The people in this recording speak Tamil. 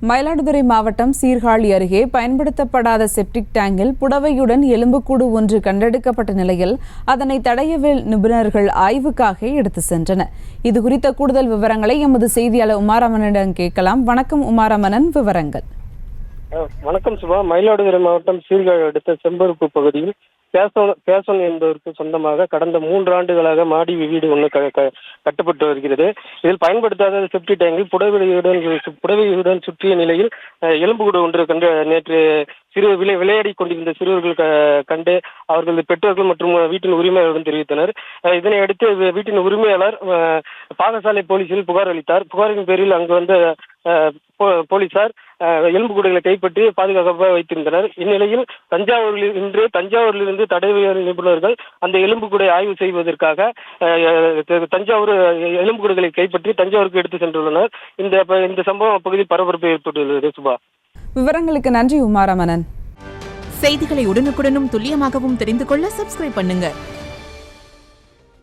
மயிலாடுதுறை மாவட்டம் சீர்காழி அருகே பயன்படுத்தப்படாத செப்டிக் டேங்கில் புடவையுடன் எலும்புக்கூடு ஒன்று கண்டெடுக்கப்பட்ட நிலையில் அதனை தடயவியல் நிபுணர்கள் ஆய்வுக்காக எடுத்து சென்றனர். இதுகுறித்த கூடுதல் விவரங்களை எமது செய்தியாளர் உமாரமணனிடம் கேட்கலாம். வணக்கம் உமாரமணன், விவரங்கள். வணக்கம் சுபா. மயிலாடுதுறை மாவட்டம் சீர்காழி அடுத்த செம்பருப்பு பகுதியில் பேசன் என்பவருக்கு சொந்தமாக கடந்த 3 ஆண்டுகளாக மாடி வீடு ஒன்று கட்டப்பட்டு வருகிறது. இதில் பயன்படுத்தாத செப்டி டேங்கில் புடவையுடன் சுற்றிய நிலையில் எலும்புக்கூடு ஒன்று கண்டு நேற்று விளையாடி கொண்டிருந்த சிறுவர்கள் கண்டு அவர்களது பெற்றோர்கள் மற்றும் வீட்டின் உரிமையாளரிடம் தெரிவித்தனர். இதனை அடுத்து வீட்டின் உரிமையாளர் பாகசாலை போலீசில் புகார் அளித்தார். புகாரின் பேரில் அங்கு வந்த போலீசார் எலும்புக்கூடுகளை கைப்பற்றி பாதுகாப்பாக வைத்திருந்தனர். இந்நிலையில் தஞ்சாவூரிலிருந்து தடயவியல் நிபுணர்கள் அந்த எலும்புக்கூடை ஆய்வு செய்வதற்காக தஞ்சாவூர் எலும்புக்கூடுகளை கைப்பற்றி தஞ்சாவூருக்கு எடுத்து சென்றுள்ளனர். இந்த சம்பவம் அப்பகுதியில் பரபரப்பு ஏற்பட்டுள்ளது. சுபா, விவரங்களுக்கு நன்றி உமாரமணன். செய்திகளை உடனுக்குடனும் துல்லியமாகவும் தெரிந்து கொள்ள சப்ஸ்கிரைப் பண்ணுங்க.